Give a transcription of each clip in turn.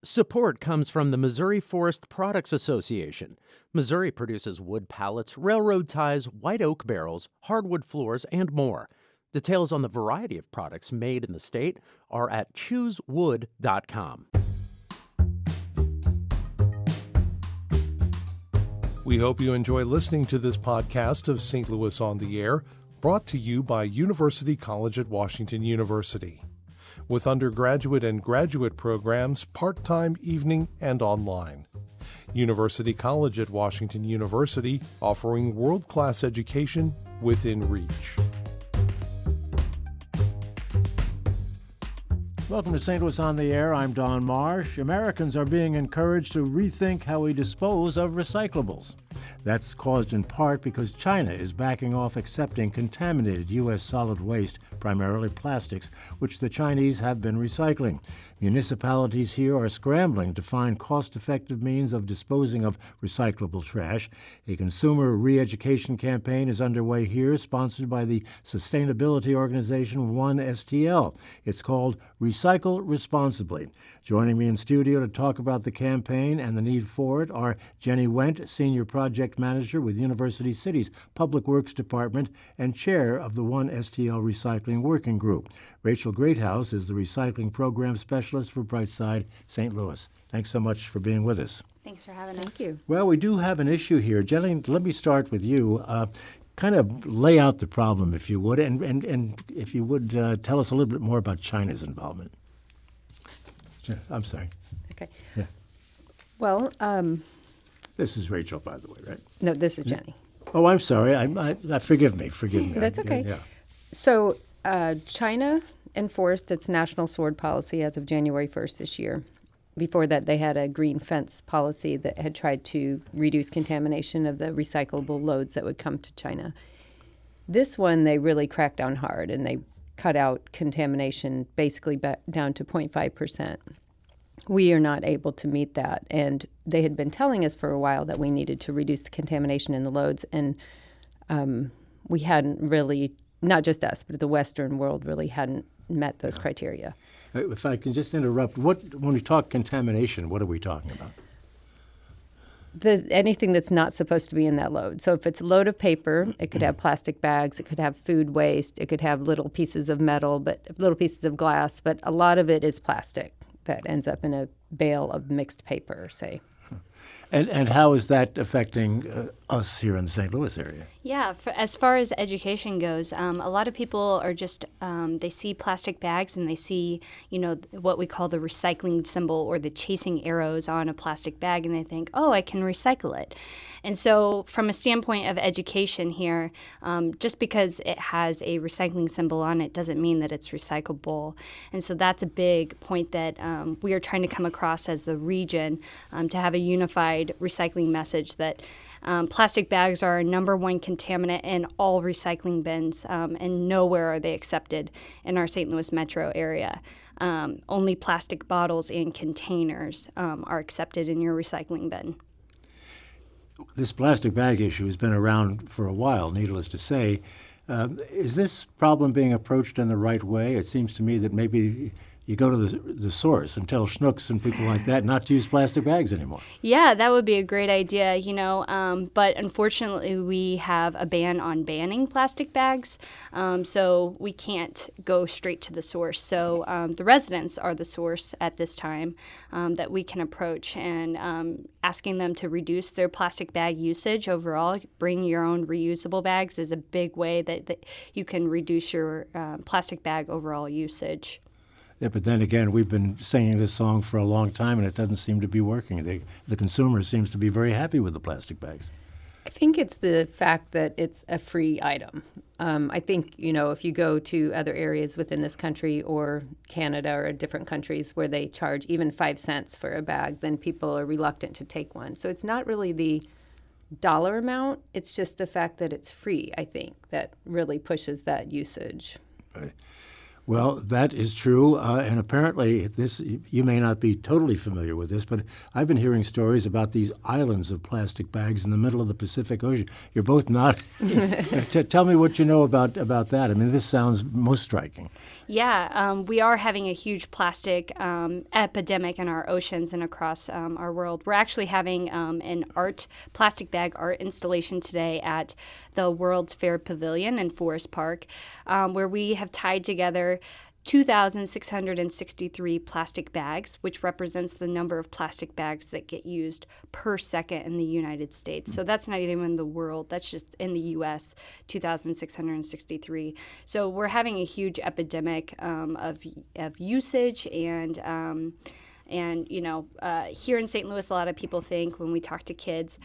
Support comes from the Missouri Forest Products Association. Missouri produces wood pallets, railroad ties, white oak barrels, hardwood floors, and more. Details on the variety of products made in the state are at choosewood.com. We hope you enjoy listening to this podcast of St. Louis on the Air, brought to you by University College at Washington University, with undergraduate and graduate programs part-time, evening, and online. University College at Washington University, offering world-class education within reach. Welcome to St. Louis on the Air. I'm Don Marsh. Americans are being encouraged to rethink how we dispose of recyclables. That's caused in part because China is backing off accepting contaminated U.S. solid waste, primarily plastics, which the Chinese have been recycling. Municipalities here are scrambling to find cost-effective means of disposing of recyclable trash. A consumer re-education campaign is underway here, sponsored by the sustainability organization 1STL. It's called Recycle Responsibly. Joining me in studio to talk about the campaign and the need for it are Jenny Wendt, Senior Project Manager with University City's Public Works Department and Chair of the 1STL Recycling Working Group. Rachel Greathouse is the Recycling Program Specialist for Brightside St. Louis. Thanks so much for being with us. Thanks for having us. Thank you. Well, we do have an issue here. Jenny, let me start with you. Kind of lay out the problem, if you would, and if you would tell us a little bit more about China's involvement. I'm sorry. Okay. Yeah. Well, This is Rachel, by the way, right? no, this is Jenny. Oh, I'm sorry. I forgive me. That's okay. Yeah. So China enforced its national sword policy as of January 1st this year. Before that, they had a green fence policy that had tried to reduce contamination of the recyclable loads that would come to China. This one, they really cracked down hard, and they cut out contamination basically down to 0.5%. We are not able to meet that, and they had been telling us for a while that we needed to reduce the contamination in the loads, and we hadn't really, not just us, but the Western world really hadn't met those criteria. If I can just interrupt, when we talk contamination, what are we talking about? Anything that's not supposed to be in that load. So if it's a load of paper, it could have plastic bags, it could have food waste, it could have little pieces of metal, but little pieces of glass, but a lot of it is plastic that ends up in a bale of mixed paper, say. And how is that affecting us here in the St. Louis area? Yeah, as far as education goes, a lot of people are just, they see plastic bags and they see, what we call the recycling symbol or the chasing arrows on a plastic bag, and they think, oh, I can recycle it. And so from a standpoint of education here, just because it has a recycling symbol on it doesn't mean that it's recyclable. And so that's a big point that we are trying to come across as the region, to have a unified recycling message that plastic bags are our number one contaminant in all recycling bins, and nowhere are they accepted in our St. Louis metro area. Only plastic bottles and containers are accepted in your recycling bin. This plastic bag issue has been around for a while, needless to say. Is this problem being approached in the right way? It seems to me that maybe you go to the source and tell schnooks and people like that not to use plastic bags anymore. Yeah, that would be a great idea, but unfortunately we have a ban on banning plastic bags, so we can't go straight to the source. So the residents are the source at this time that we can approach, and asking them to reduce their plastic bag usage overall. Bring your own reusable bags is a big way that you can reduce your plastic bag overall usage. Yeah, but then again, we've been singing this song for a long time, and it doesn't seem to be working. The consumer seems to be very happy with the plastic bags. I think it's the fact that it's a free item. I think, if you go to other areas within this country or Canada or different countries where they charge even 5 cents for a bag, then people are reluctant to take one. So it's not really the dollar amount. It's just the fact that it's free, I think, that really pushes that usage. Right. Well, that is true, and apparently you may not be totally familiar with this, but I've been hearing stories about these islands of plastic bags in the middle of the Pacific Ocean. You're both not. Tell me what you know about that. I mean, this sounds most striking. We are having a huge plastic epidemic in our oceans and across our world. We're actually having an plastic bag art installation today at the World's Fair Pavilion in Forest Park, where we have tied together 2,663 plastic bags, which represents the number of plastic bags that get used per second in the United States. So that's not even the world, that's just in the U.S., 2,663. So we're having a huge epidemic of usage and here in St. Louis, a lot of people think when we talk to kids,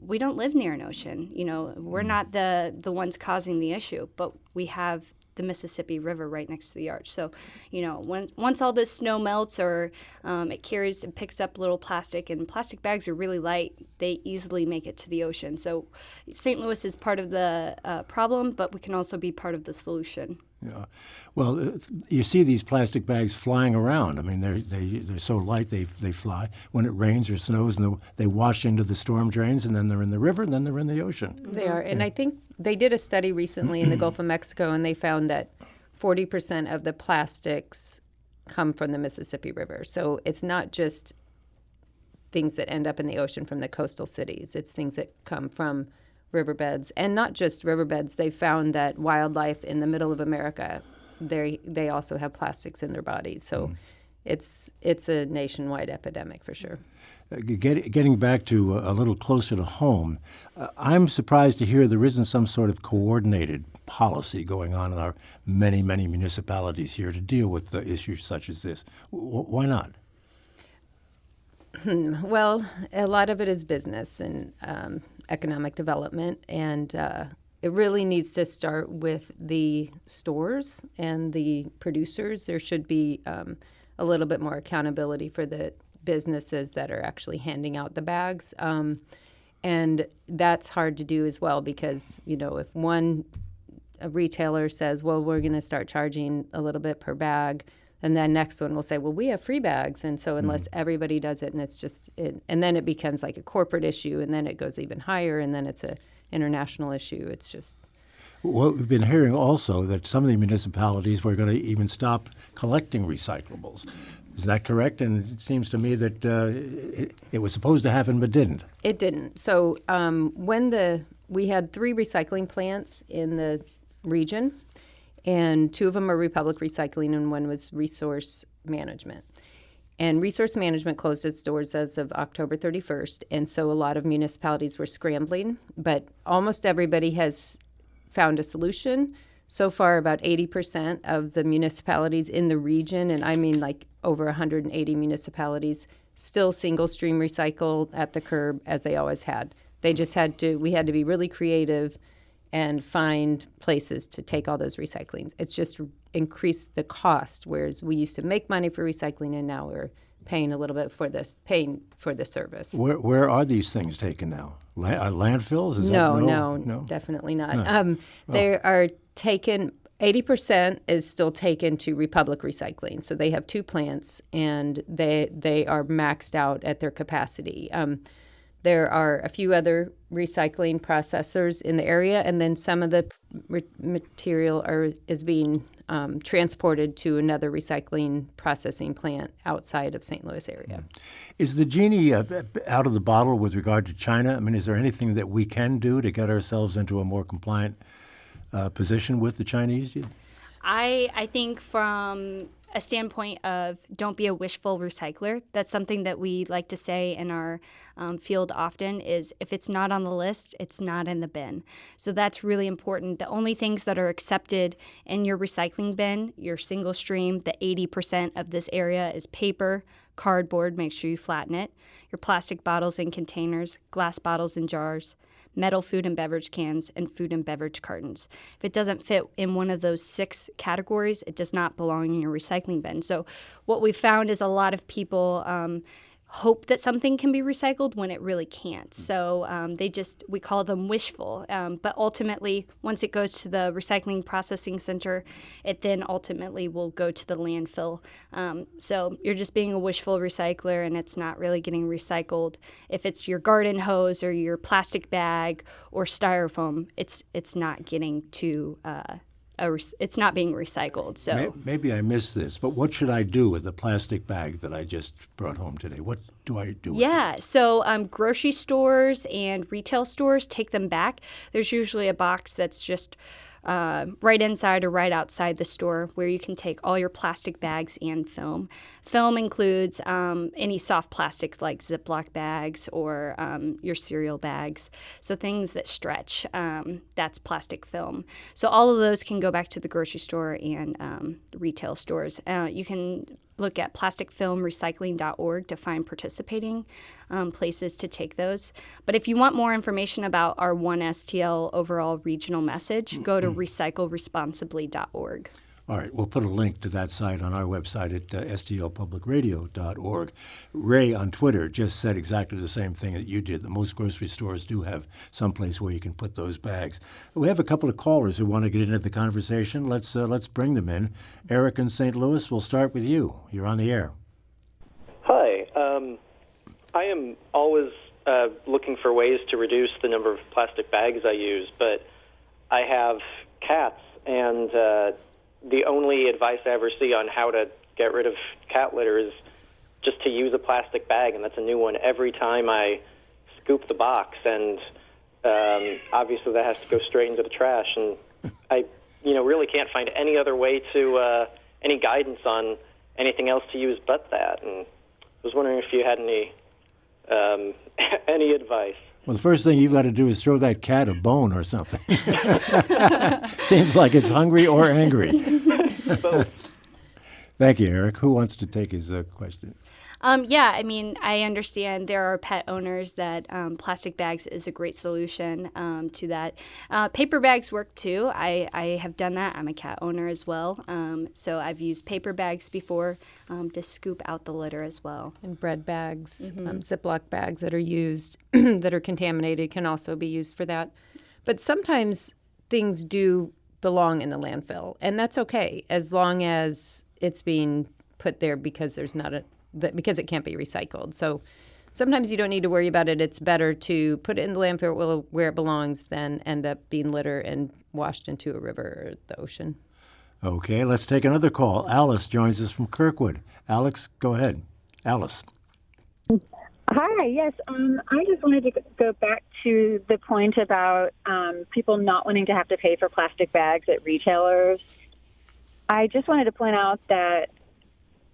we don't live near an ocean. We're not the ones causing the issue, but we have the Mississippi River right next to the arch. So, once all this snow melts or it carries and picks up little plastic, and plastic bags are really light, they easily make it to the ocean. So St. Louis is part of the problem, but we can also be part of the solution. Yeah. Well, you see these plastic bags flying around. I mean, they're so light they fly. When it rains or snows, and they wash into the storm drains, and then they're in the river, and then they're in the ocean. They are. And I think they did a study recently in the Gulf of Mexico, and they found that 40% of the plastics come from the Mississippi River. So it's not just things that end up in the ocean from the coastal cities. It's things that come from riverbeds, and not just riverbeds. They found that wildlife in the middle of America, they also have plastics in their bodies. So it's a nationwide epidemic for sure. Getting back to a little closer to home, I'm surprised to hear there isn't some sort of coordinated policy going on in our many, many municipalities here to deal with the issues such as this. Why not? Well, a lot of it is business and economic development, and it really needs to start with the stores and the producers. There should be a little bit more accountability for the businesses that are actually handing out the bags. And that's hard to do as well because, if a retailer says, well, we're going to start charging a little bit per bag, and then next one will say, well, we have free bags. And so unless everybody does it, and it's just, and then it becomes like a corporate issue, and then it goes even higher, and then it's an international issue. It's just. Well, we've been hearing also that some of the municipalities were going to even stop collecting recyclables. Is that correct? And it seems to me that it was supposed to happen but didn't. It didn't. So we had 3 recycling plants in the region, and 2 of them are Republic Recycling and 1 was Resource Management. And Resource Management closed its doors as of October 31st, and so a lot of municipalities were scrambling, but almost everybody has found a solution. So far, about 80% of the municipalities in the region, and I mean like over 180 municipalities, still single stream recycle at the curb as they always had. We had to be really creative and find places to take all those recyclings. It's just increased the cost, whereas we used to make money for recycling, and now we're paying a little bit for the service. Where are these things taken now? Landfills? No, definitely not. They are taken. 80% is still taken to Republic Recycling. So they have 2 plants, and they are maxed out at their capacity. There are a few other recycling processors in the area, and then some of the material is being transported to another recycling processing plant outside of St. Louis area. Is the genie out of the bottle with regard to China? I mean, is there anything that we can do to get ourselves into a more compliant position with the Chinese? I think from a standpoint of don't be a wishful recycler, that's something that we like to say in our field often is if it's not on the list, it's not in the bin. So that's really important. The only things that are accepted in your recycling bin, your single stream, the 80% of this area is paper, cardboard, make sure you flatten it, your plastic bottles and containers, glass bottles and jars, metal food and beverage cans, and food and beverage cartons. If it doesn't fit in one of those 6 categories, it does not belong in your recycling bin. So what we found is a lot of people hope that something can be recycled when it really can't. So we call them wishful. But ultimately, once it goes to the recycling processing center, it then ultimately will go to the landfill. So you're just being a wishful recycler, and it's not really getting recycled. If it's your garden hose or your plastic bag or styrofoam, it's not getting to a it's not being recycled. So Maybe I missed this, but what should I do with the plastic bag that I just brought home today? What do I do with it? yeah, so grocery stores and retail stores take them back. There's usually a box that's just right inside or right outside the store where you can take all your plastic bags and film. Film includes any soft plastic like Ziploc bags or your cereal bags. So things that stretch, that's plastic film. So all of those can go back to the grocery store and retail stores. You can look at plasticfilmrecycling.org to find participating places to take those. But if you want more information about our 1STL overall regional message, go to recycleresponsibly.org. All right, we'll put a link to that site on our website at stlpublicradio.org. Ray on Twitter just said exactly the same thing that you did. That most grocery stores do have someplace where you can put those bags. We have a couple of callers who want to get into the conversation. Let's bring them in. Eric in St. Louis, we'll start with you. You're on the air. Hi. I am always looking for ways to reduce the number of plastic bags I use, but I have cats, and the only advice I ever see on how to get rid of cat litter is just to use a plastic bag, and that's a new one every time I scoop the box, and obviously that has to go straight into the trash, and I really can't find any other way to, any guidance on anything else to use but that, and I was wondering if you had any advice. Well, the first thing you've got to do is throw that cat a bone or something. Seems like it's hungry or angry. Thank you, Eric. Who wants to take his question? Yeah, I mean, I understand there are pet owners that plastic bags is a great solution to that. Paper bags work too. I have done that. I'm a cat owner as well. So I've used paper bags before to scoop out the litter as well. And bread bags, Ziploc bags that are used, that are contaminated, can also be used for that. But sometimes things do belong in the landfill, and that's okay as long as it's being put there because because it can't be recycled. So sometimes you don't need to worry about it. It's better to put it in the landfill where it belongs than end up being litter and washed into a river or the ocean. Okay, let's take another call. Alice joins us from Kirkwood. Alex, go ahead. Alice. Hi, yes. I just wanted to go back to the point about people not wanting to have to pay for plastic bags at retailers. I just wanted to point out that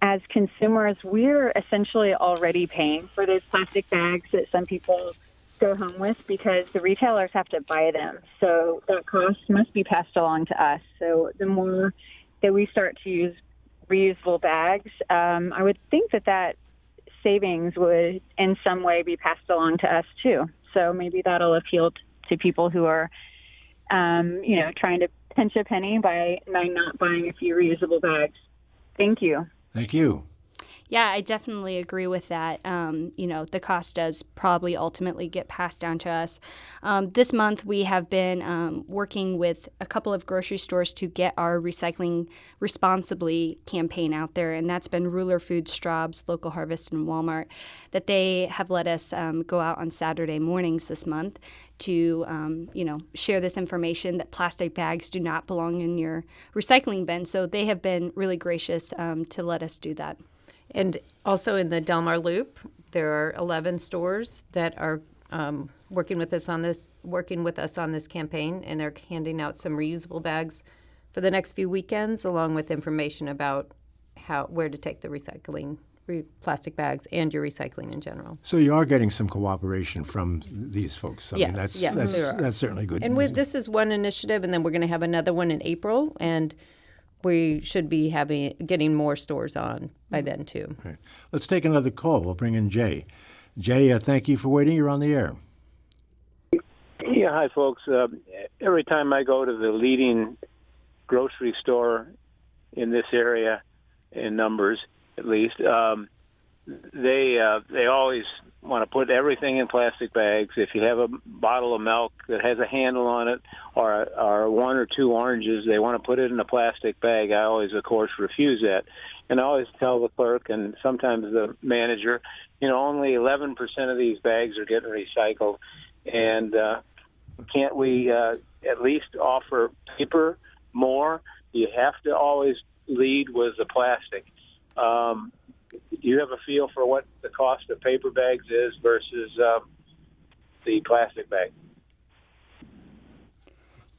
as consumers, we're essentially already paying for those plastic bags that some people go home with because the retailers have to buy them. So that cost must be passed along to us. So the more that we start to use reusable bags, I would think that savings would in some way be passed along to us too. So maybe that'll appeal to people who are, trying to pinch a penny by not buying a few reusable bags. Thank you. Thank you. Yeah, I definitely agree with that. The cost does probably ultimately get passed down to us. This month, we have been working with a couple of grocery stores to get our Recycling Responsibly campaign out there, and that's been Ruler Foods, Straub's, Local Harvest, and Walmart, that they have let us go out on Saturday mornings this month to, share this information that plastic bags do not belong in your recycling bin. So they have been really gracious to let us do that. And also in the Del Mar Loop, there are 11 stores that are working with us on this campaign, and they're handing out some reusable bags for the next few weekends, along with information about where to take the plastic bags and your recycling in general. So you are getting some cooperation from these folks. Yes, that's certainly good. And this is one initiative, and then we're going to have another one in April, and we should be getting more stores on by then, too. Right. Let's take another call. We'll bring in Jay. Jay, thank you for waiting. You're on the air. Yeah, hi, folks. Every time I go to the leading grocery store in this area, in numbers at least, they always want to put everything in plastic bags. If you have a bottle of milk that has a handle on it or one or two oranges, they want to put it in a plastic bag. I always, of course, refuse that. And I always tell the clerk and sometimes the manager, only 11% of these bags are getting recycled. And can't we at least offer paper more, you have to always lead with the plastic. Do you have a feel for what the cost of paper bags is versus the plastic bag?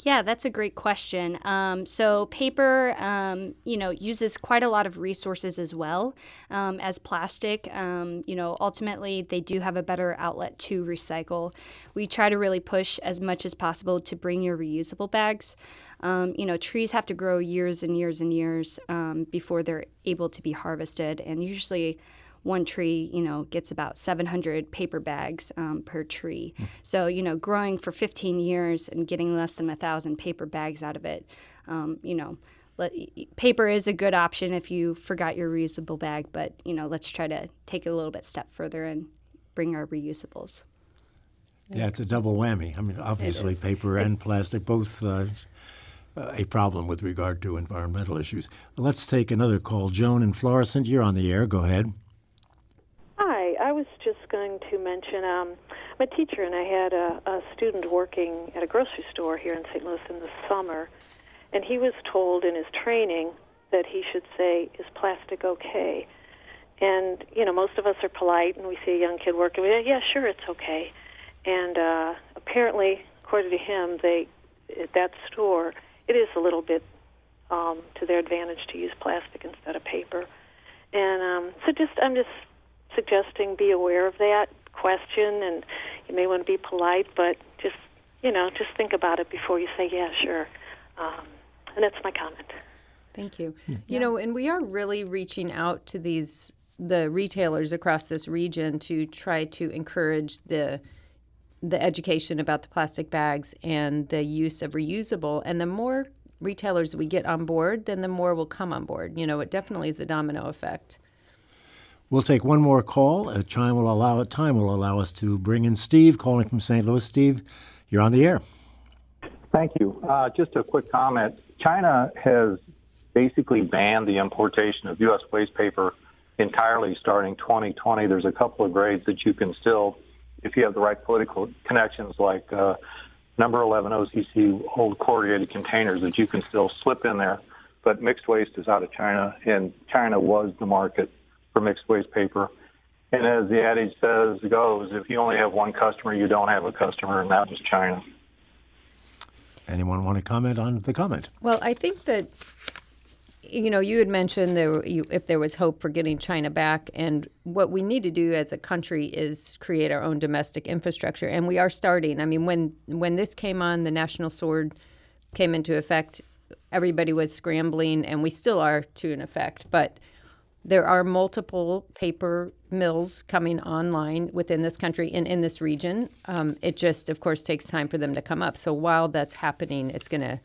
Yeah, that's a great question. So paper, uses quite a lot of resources as well as plastic. Ultimately, they do have a better outlet to recycle. We try to really push as much as possible to bring your reusable bags. Trees have to grow years and years and years before they're able to be harvested, and usually one tree, gets about 700 paper bags per tree. So, growing for 15 years and getting less than 1,000 paper bags out of it, paper is a good option if you forgot your reusable bag, but, let's try to take it a little bit step further and bring our reusables. Yeah, it's a double whammy. I mean, obviously, paper and plastic, both a problem with regard to environmental issues. Let's take another call. Joan in Florissant, you're on the air. Go ahead. Hi, I was just going to mention I'm a teacher, and I had a student working at a grocery store here in St. Louis in the summer, and he was told in his training that he should say, "Is plastic okay?" And, most of us are polite, and we see a young kid working, we say, "Yeah, sure, it's okay." And apparently, according to him, at that store, it is a little bit to their advantage to use plastic instead of paper. And I'm just suggesting be aware of that question, and you may want to be polite, but just think about it before you say, "Yeah, sure." And that's my comment. Thank you. And we are really reaching out to the retailers across this region to try to encourage the education about the plastic bags and the use of reusable. And the more retailers we get on board, then the more will come on board. It definitely is a domino effect. We'll take one more call. Time will allow us to bring in Steve, calling from St. Louis. Steve, you're on the air. Thank you. Just a quick comment. China has basically banned the importation of U.S. waste paper entirely starting 2020. There's a couple of grades that you can still, if you have the right political connections, like number 11 OCC old corrugated containers that you can still slip in there. But mixed waste is out of China, and China was the market for mixed waste paper. And as the adage goes, if you only have one customer, you don't have a customer, and that was China. Anyone want to comment on the comment? Well, I think that, you had mentioned if there was hope for getting China back, and what we need to do as a country is create our own domestic infrastructure, and we are starting. I mean, when this came on, the National Sword came into effect, everybody was scrambling, and we still are to an effect, but there are multiple paper mills coming online within this country and in this region. It just, of course, takes time for them to come up. So while that's happening, it's going to,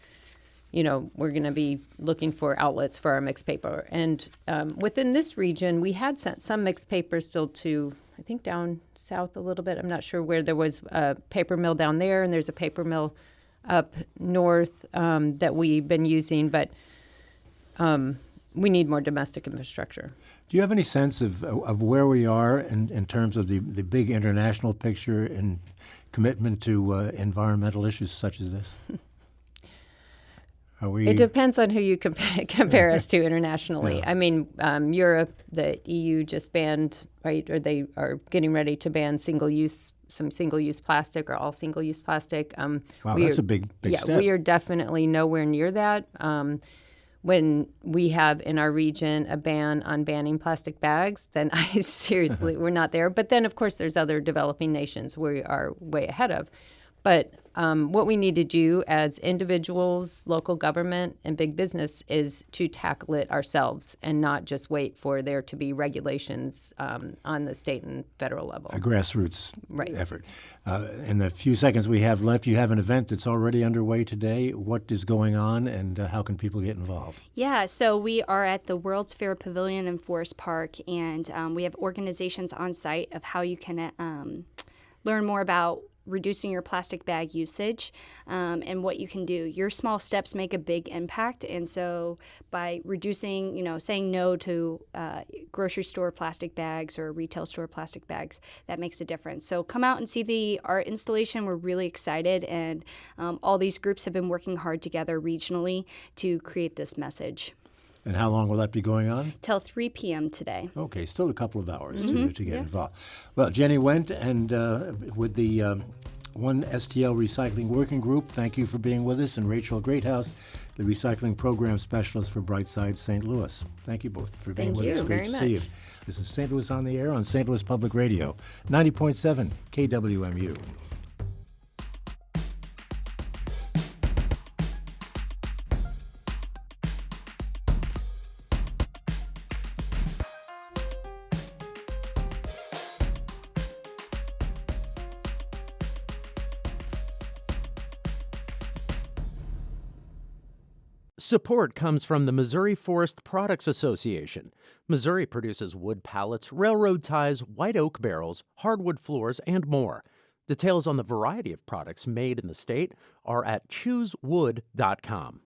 we're going to be looking for outlets for our mixed paper. And within this region, we had sent some mixed paper still to, I think, down south a little bit. I'm not sure where. There was a paper mill down there, and there's a paper mill up north that we've been using. But we need more domestic infrastructure. Do you have any sense of where we are in terms of the big international picture and commitment to environmental issues such as this? It depends on who you compare us to internationally. Yeah. I mean, Europe, the EU just banned, right, or they are getting ready to ban some single-use plastic or all single-use plastic. Wow, that's a big step. Yeah, we are definitely nowhere near that. When we have in our region a ban on banning plastic bags, then we're not there. But then, of course, there's other developing nations we are way ahead of. But what we need to do as individuals, local government, and big business is to tackle it ourselves and not just wait for there to be regulations on the state and federal level. A grassroots effort. In the few seconds we have left, you have an event that's already underway today. What is going on, and how can people get involved? Yeah, so we are at the World's Fair Pavilion in Forest Park, and we have organizations on site of how you can learn more about reducing your plastic bag usage and what you can do. Your small steps make a big impact. And so by reducing, saying no to grocery store plastic bags or retail store plastic bags, that makes a difference. So come out and see the art installation. We're really excited. And all these groups have been working hard together regionally to create this message. And how long will that be going on? Till 3 p.m. today. Okay, still a couple of hours to get Yes. involved. Well, Jenny Wendt and with the One STL Recycling Working Group, thank you for being with us. And Rachel Greathouse, the Recycling Program Specialist for Brightside St. Louis. Thank you both for being Thank with us. you Great very to see you. much. This is St. Louis on the Air on St. Louis Public Radio, 90.7 KWMU. Support comes from the Missouri Forest Products Association. Missouri produces wood pallets, railroad ties, white oak barrels, hardwood floors, and more. Details on the variety of products made in the state are at choosewood.com.